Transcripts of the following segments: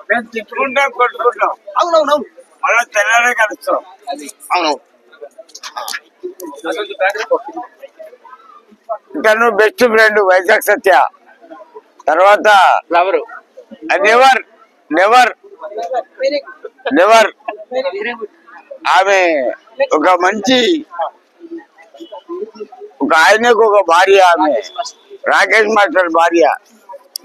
మేము తిట్టుకుంటాం కొట్టుకుంటాం. అవునవునవును, మళ్ళీ తెల్లారే కలుస్తాం. అవును, ఇంకా నువ్వు బెస్ట్ ఫ్రెండ్ వైజాగ్ సత్య. తర్వాత ఎవరు నెవర్ నెవర్ నెవర్ ఆమె ఒక మంచి ఒక ఆయనకు ఒక భార్య, ఆమె రాకేష్ మాస్టర్ భార్య.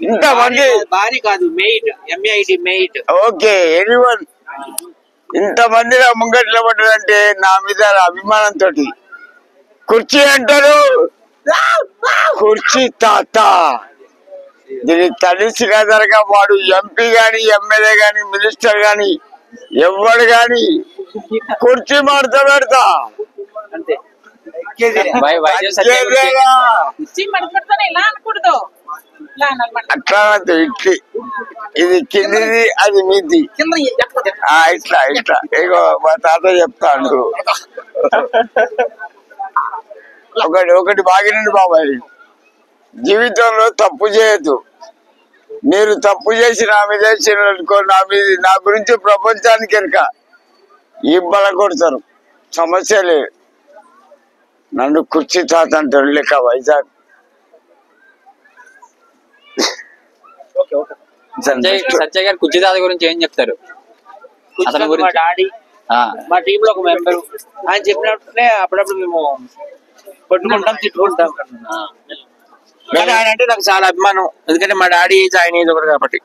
ఇంతమంది భారీ కాదు, మెయిట్, ఎంఐటి మెయిట్. ఓకే, ఎనీవన్ ఇంతమంది నా ముంగట్లో పడ్డారంటే నా మీద అభిమానంతో. కుర్చీ అంటారు, కుర్చీ తాత. దీన్ని తడిసి కదరగా వాడు ఎంపీ గాని, ఎమ్మెల్యే గాని, మినిస్టర్ గాని, ఎవడు గాని కుర్చీ మారుతా పెడతా. అంతే. అట్లా ఇట్లి, ఇది కిందిది అది మీది. ఇట్లా ఇట్లా ఇగో మా తాత చెప్తాడు. ఒకటి బాగినండి బాబాయ్, జీవితంలో తప్పు చేయొద్దు. మీరు తప్పు చేసి నా మీద వేసిననుకో, నా గురించి ప్రపంచానికి ఎనక ఇబ్బల కొడతారు, సమస్య లేదు. నన్ను కుర్చీ తాత అంటారు లెక్క వైజాగ్. సత్య గారు కుర్చీ తాత గురించి ఏం చెప్తారు? అతని గురించి మా డాడీ, మా టీమ్ లో ఒక మెంబర్. ఆయన చెప్పినట్టునే అప్పుడప్పుడు మేము కొట్టుకుంటాం, తిట్టుకుంటాం. కానీ ఆయన అంటే నాకు చాలా అభిమానం, ఎందుకంటే మా డాడీ ఏజ్ ఆయన ఏజ్ ఒకటి కాబట్టి.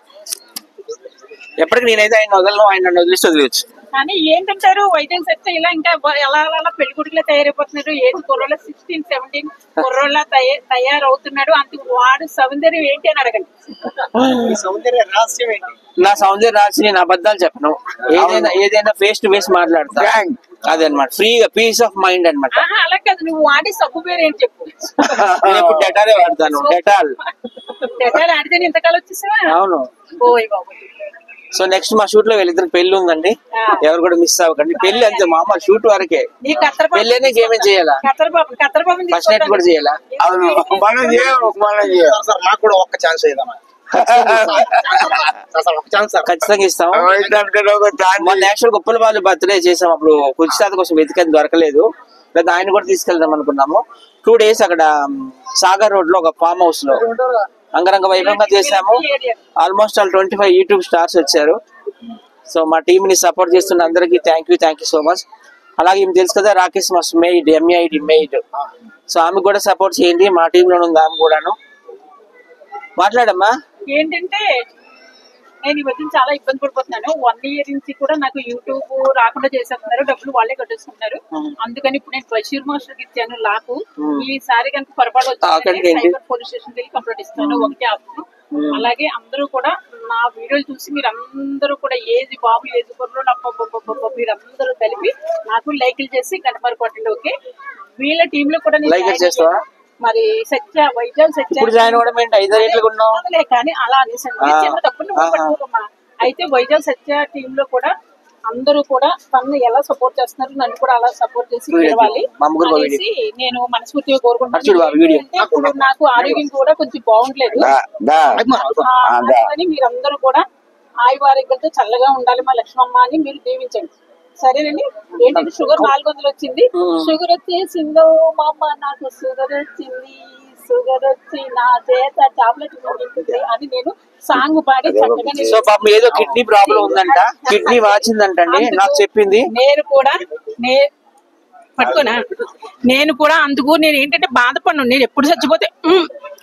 ఎప్పటికి నేనైతే ఆయన వదలను, ఆయన నన్ను వదిలేసి వదిలేచ్చు. కానీ ఏంటంటారు, వైద్యం సత్య ఇలా ఇంకా ఎలా పెళ్లి కొడుకులా తయారైపోతున్నారు. ఏజ్ కుర్రోళ్ళ 16, 17 కుర్రోళ్ళ తయారవుతున్నాడు. అంత వాడు సౌందర్యం ఏంటి అని అడగండి. సౌందర్య రహస్యం ఏంటి? నా సౌందర్య రహస్యం నేను అబద్ధాలు చెప్పను. ఏదైనా ఫేస్ టు ఫేస్ మాట్లాడతా. అదే అనమాట, ఫ్రీగా, పీస్ ఆఫ్ మైండ్ అనమాట. అలా కాదు, నువ్వు వాడే సబ్బు పేరు ఏంటి చెప్పు. నేను ఇప్పుడు డెటాలే వాడతాను. డెటాల్ ఆడితే ఇంతకాలం వచ్చేసా. అవును. ఓయ్ బాబు. సో నెక్స్ట్ మా షూట్ లో వీళ్ళిద్దరు పెళ్లి ఉందండి, ఎవరు కూడా మిస్ అవ్వకండి. పెళ్లి అంతే మామూలు షూట్ వరకే. పెళ్లి అనేది ఏమేమి చేయాలా, ఫస్ట్ నైట్ కూడా చేయాలా? మాకు కూడా ఒక్క ఛాన్స్ ఖచ్చితంగా ఇస్తాం. మన యాక్చువల్ గొప్పల వాళ్ళు బర్త్డే చేసాం, అప్పుడు కుర్చీ కోసం వెతికేది దొరకలేదు. లేదా ఆయన కూడా తీసుకెళ్దాం అనుకున్నాము. 2 days అక్కడ సాగర్ రోడ్ లో ఒక ఫామ్ హౌస్ లో అంగరంగ వైభవంగా చేసాము. ఆల్మోస్ట్ ఆల్ 25 యూట్యూబ్ స్టార్స్ వచ్చారు. సో మా టీమ్ ని సపోర్ట్ చేస్తున్న అందరికి థ్యాంక్ యూ సో మచ్. అలాగే మీకు తెలుసు కదా, Rakesh mass made, MIT made. So ఆమె కూడా సపోర్ట్ చేయండి, మా టీమ్ లో ఉంది ఆమె కూడాను. మాట్లాడమ్మా. ఏంటంటే నేను ఈ మధ్య చాలా ఇబ్బంది పడిపోతున్నాను. 1 year నుంచి కూడా నాకు యూట్యూబ్ రాకుండా చేసేస్తున్నారు, డబ్బులు వాళ్ళే కట్టేస్తున్నారు. అందుకని ఇప్పుడు నేను బషీర్ మాస్టర్ కి ఇచ్చాను లాకు. ఈసారి కనుక పొరపాటు వచ్చి సైబర్ పోలీస్ స్టేషన్ వెళ్ళి కంప్లైంట్ ఇస్తాను, 1 ఆప్షన్. అలాగే అందరూ కూడా నా వీడియోలు చూసి మీరు అందరూ కూడా ఏజ్ బాబు ఏజ్ కుర్రోళ్ళు మీరందరూ కలిపి నాకు లైకులు చేసి గంటమరి కొట్టండి. ఓకే, వీళ్ళ టీమ్ లో కూడా మరి సత్య వైజాగ్ సత్య కానీ అలా అనేసి తప్పుడు అయితే వైజాగ్ సత్య టీమ్ లో కూడా అందరూ కూడా తనను ఎలా సపోర్ట్ చేస్తున్నారు, నన్ను కూడా అలా సపోర్ట్ చేసి గెలవాలి అనేసి నేను మనస్ఫూర్తిగా కోరుకుంటున్నాను. ఇప్పుడు నాకు ఆరోగ్యం కూడా కొంచెం బాగుండలేదు. మీరందరూ కూడా ఆయువారోగ్యంతో చల్లగా ఉండాలి మా లక్ష్మమ్మ అని మీరు దీవించండి. సరేనండి. ఏంటంటే షుగర్ 400 వచ్చింది. షుగర్ వచ్చేసిందో మా అమ్మ, నాకు షుగర్ వచ్చింది, షుగర్ వచ్చి నా చేత టాబ్లెట్ అని నేను సాంగ్ పాడి చక్కగా. సో పాపం ఏదో కిడ్నీ ప్రాబ్లం ఉందంట, కిడ్నీ వాచిందంటండి నాకు చెప్పింది. నేను కూడా పట్టుకోనా, నేను కూడా అందుకు నేను ఏంటంటే బాధపడను. నేను ఎప్పుడు చచ్చిపోతే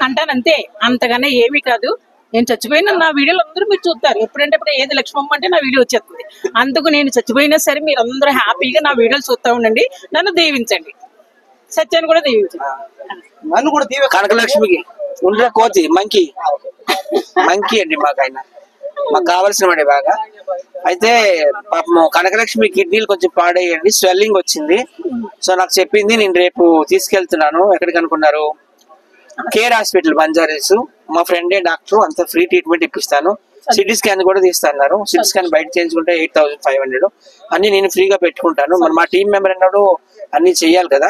అంటాను అంతే, అంతగానే ఏమీ కాదు. నేను చచ్చిపోయినా నా వీడియోలు అందరూ మీరు చూస్తారు. ఎప్పుడంటే ఏది లక్ష్మమ్మ అంటే నా వీడియో వచ్చేస్తుంది. అందుకు నేను చచ్చిపోయినా సరే మీరు అందరూ హ్యాపీగా నా వీడియోలు చూస్తూ ఉండండి, నన్ను దీవించండి, సత్యాన్ని కూడా దీవించండి. నన్ను కూడా కనకలక్ష్మికి ఉండే కోతి మంకీ అండి మాకు, ఆయన మాకు కావాల్సిన వాడే బాగా. అయితే పాపం కనకలక్ష్మి కిడ్నీలు కొంచెం పాడేయండి, స్వెల్లింగ్ వచ్చింది. సో నాకు చెప్పింది, నేను రేపు తీసుకెళ్తున్నాను. ఎక్కడికి అనుకున్నారు? కేర్ హాస్పిటల్ బంజారీస్. మా ఫ్రెండే డాక్టర్, అంత ఫ్రీ ట్రీట్మెంట్ ఇప్పిస్తాను. సిటీ స్కాన్ కూడా తీస్తాను. సిటీ స్కాన్ బయట చేయించుకుంటే 8500 అన్ని నేను ఫ్రీగా పెట్టుకుంటాను. మరి మా టీం మెంబర్ అన్నాడు అన్ని చెయ్యాలి కదా.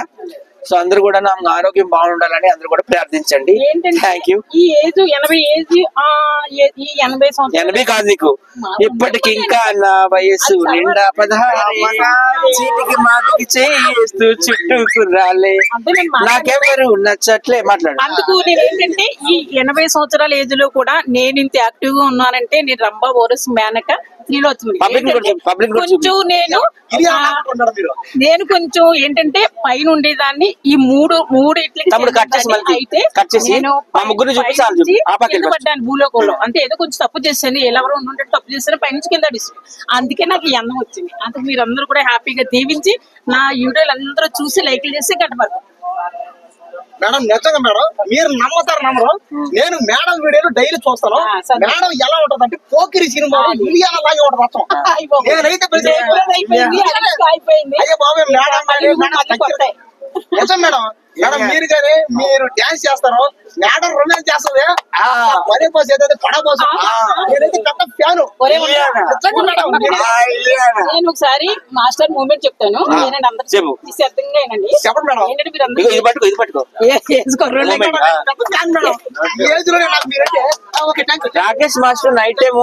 సో అందరూ కూడా నా ఆరోగ్యం బాగుండాలని అందరూ కూడా ప్రార్థించండి. ఏంటంటే థ్యాంక్ యూ. ఈ ఏజ్ 80 ఏజ్ ఈ 80 సంవత్సరాలు 80 కాదు నీకు, ఇప్పటికి ఇంకా నా వయస్సు నిండా 16 చీటికి మాటికి చేస్తూ చుట్టూ కుర్రాలే అంటే నేను నాకెవరు నచ్చట్లే మాట్లాడు. అందుకు నేను ఏంటంటే ఈ 80 సంవత్సరాల ఏజ్ లో కూడా నేను ఇంత యాక్టివ్ గా ఉన్నానంటే నేను రంభా ఓరస్ మేనక శ్రీలోచన పబ్లిక్ కొంచెం నేను కొంచెం ఏంటంటే పైన ఉండేదాన్ని ఈ మూడు అయితే నేను కింద పడ్డాను భూలోకంలో. అంటే ఏదో కొంచెం తప్పు చేశాను, ఎవరో ఉంటే తప్పు చేశాను, పైనుంచి కింద అందుకే నాకు ఈ అన్నం వచ్చింది. అందుకు మీరు అందరూ కూడా హ్యాపీగా దీవించి నా వీడియోలు అందరూ చూసి లైక్లు చేసి గట్టబడతారు. మేడం నిజంగా మేడం మీరు నమ్మతారు నమ్మరు, నేను మేడం వీడియోలు డైలీ చూస్తాను. మేడం ఎలా ఉంటది అంటే పోకిరి సినిమా ఇలియానా లాగే ఉంటది మొత్తం. నేనైతే అయ్యో బాబు మేడం నిజం మేడం. మేడం మీరు కానీ మీరు డాన్స్ చేస్తారు, మేడం రొమాన్స్ చేస్తుంది, వరే పోసి ఏదైతే పడ పోసం. నేనైతే పెద్ద ఫ్యాను. నేను ఒకసారి మాస్టర్ మూమెంట్ చెప్తాను, నిశ్శబ్దంగా చెప్పండి మేడం. ఏంటంటే మీరు అందరూ రాకేష్ మాస్టర్ నైట్ టైం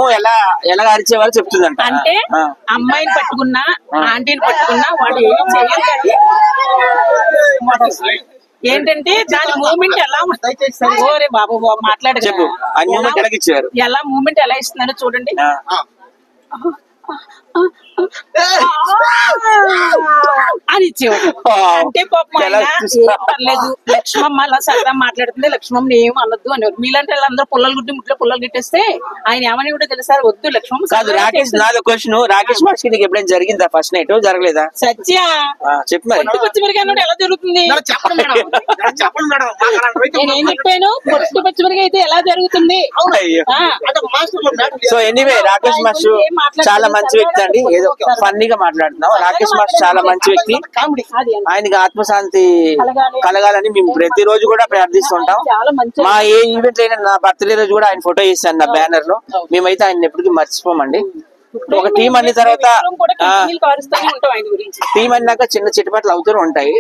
ఎలా అరిచేవారు చెప్తుందంట. అంటే అమ్మాయిని పట్టుకున్నా ఆంటీని పట్టుకున్నా వాళ్ళు ఏం చేయాలి ఏంటంటే దాని మూమెంట్ ఎలా ఓరే బాబు మాట్లాడదు చెప్పు. ఎలా మూమెంట్ ఎలా ఇస్తున్నాడో చూడండి. అని ఇచ్చేవాడు. అంటే పాపం పర్లేదు లక్ష్మమ్మ అలా సరదా మాట్లాడుతుంది, లక్ష్మమ్మ ఏం అనొద్దు అనేవారు. మీలాంటి వాళ్ళందరూ పుల్లలు గుడ్డి ముట్లో పుల్లలు గిట్టేస్తే ఆయన ఏమని కూడా తెలుసా, వద్దు లక్ష్మమ్మ కాదు. రాకేష్ నాది క్వశ్చన్, రాకేష్ మాస్టర్ నీకు ఎప్పుడైనా జరిగిందా ఫస్ట్ నైట్? జరగలేదా? సత్య చెప్పు మరి. పచ్చిమిరకాయ ఎలా జరుగుతుంది చెప్పండి మేడం. నేనేం చెప్పాను, పొట్టు పచ్చిమిరకాయ అయితే ఎలా జరుగుతుంది. సో ఎనీవే రాకేష్ మాస్టర్ చాలా మంచి వ్యక్తి అండి. ఏదో ఫన్నీగా మాట్లాడుతున్నాం. రాకేష్ మాస్టర్ చాలా మంచి వ్యక్తి. ఆయనకి ఆత్మశాంతి కలగాలని మేము ప్రతిరోజు కూడా ప్రార్థిస్తుంటాం. మా ఏ ఈవెంట్ అయినా నా బర్త్డే రోజు కూడా ఆయన ఫోటో వేసాను నా బ్యానర్ లో. మేమైతే ఆయన ఎప్పటికీ మర్చిపోమండి. ఒక టీం అన్న తర్వాత టీం అన్నాక చిన్న చిట్టుపట్లు అవుతూనే ఉంటాయి.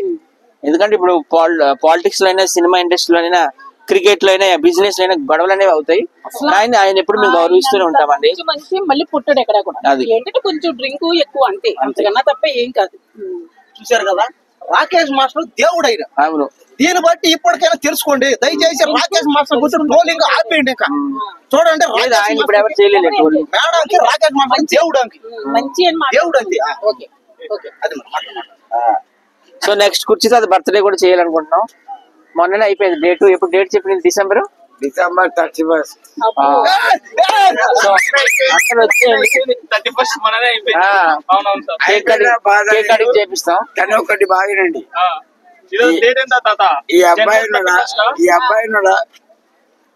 ఎందుకంటే ఇప్పుడు పాలిటిక్స్ లో అయినా, సినిమా ఇండస్ట్రీలో అయినా, క్రికెట్ లో అయినా, బిజినెస్ లో అయినా గొడవలు అనేవి అవుతాయి. ఆయన ఎప్పుడు మేము గౌరవిస్తూనే ఉంటామండి. మంచి మళ్ళీ పుట్టాడు ఎక్కడ కూడా. ఏంటంటే కొంచెం డ్రింక్ ఎక్కువ అంతే, అంతకన్నా తప్ప ఏం కాదు. చూసారు కదా రాకేష్ మాస్టర్ దేవుడు అయినా. అవును. దీన్ని బట్టి ఇప్పటికైనా తెలుసుకోండి దయచేసి. రాకేష్ మాస్టర్ గురించి ట్రోలింగ్ ఆపేయండి. ఇంకా చూడండి ఆయన ఇప్పుడు ఎవరు చేయలేదు. మేడంకి రాకేష్ మాస్టర్ దేవుడు మంచి దేవుడు అంతే. అది సో నెక్స్ట్ కుర్చీతో అది బర్త్డే కూడా చేయాలనుకుంటున్నాం. మొన్ననే అయిపోయింది డేట్. ఎప్పుడు డేట్ చెప్పింది? December 31st. చేపిస్తాం. కానీ ఒకటి బాగానండి, ఈ అబ్బాయి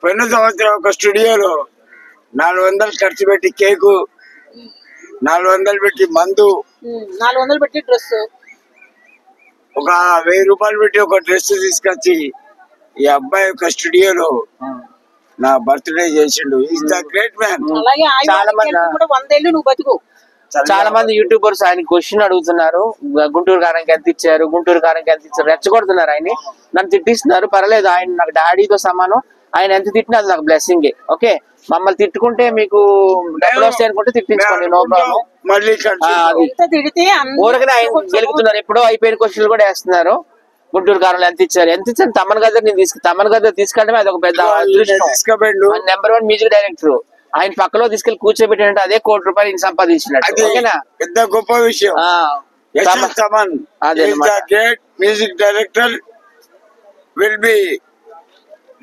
పోయిన సంవత్సరం ఒక స్టూడియోలో 400 ఖర్చు పెట్టి కేకు, 400 పెట్టి మందు, 400 పెట్టి డ్రెస్, ఒక 1000 రూపాయలు పెట్టి ఒక డ్రెస్ తీసుకొచ్చి ఈ అబ్బాయి ఒక స్టూడియోలో నా బర్త్డే చేసిండు. Is the great man. చాలా మంది 100 ఏళ్ళు నువ్వు బతుకు. చాలా మంది యూట్యూబర్స్ ఆయన క్వశ్చన్ అడుగుతున్నారు, గుంటూరు కారంకి ఎంత ఇచ్చారు, గుంటూరు కారంకి ఎంత ఇచ్చారు, రెచ్చగొడుతున్నారు. ఆయన్ని నన్ను తిట్టిస్తున్నారు. పర్లేదు, ఆయన నాకు డాడీతో సమానం. ఆయన ఎంత తిట్టినా అది నాకు బ్లెస్సింగే. ఓకే, మమ్మల్ని తిట్టుకుంటే మీకు డబ్బులు వస్తాయి అనుకుంటే తిట్టించుకోండి, నో ప్రాబ్లం. మళ్ళీ ఊరికనే ఆయన గెలుపుతున్నారు. ఎప్పుడో అయిపోయిన క్వశ్చన్లు కూడా వేస్తున్నారు. గుంటూరు కారంలో ఎంత ఇచ్చారు తమ్మన్ గద్దర్ తమ్మన్ గద్దర్ తీసుకెళ్ళడమే అది ఒక పెద్ద అదృష్టం. Number 1 music director. ఆయన పక్కలో తీసుకెళ్లి కూర్చోబెట్టినట్టు అదే ₹1 కోటి సంపాదించినట్టు. ఓకేనా, పెద్ద గొప్ప విషయం. Great music director will be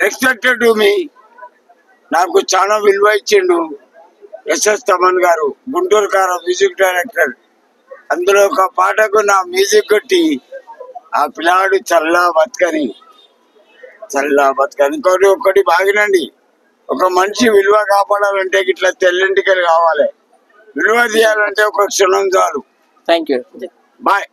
respected to me. నాకు చాలా విలువ ఇచ్చిండు ఎస్ఎస్ తమన్ గారు, గుంటూరు కారం మ్యూజిక్ డైరెక్టర్. అందులో ఒక పాటకు నా మ్యూజిక్ కొట్టి ఆ పిల్లాడు చల్లా బతకని. ఇంకోటి ఒకటి బాగినండి, ఒక మనిషి విలువ కాపాడాలంటే ఇట్లా తెల్లింటికలు కావాలి. విలువ తీయాలంటే ఒక క్షణం చాలు. Thank you, bye.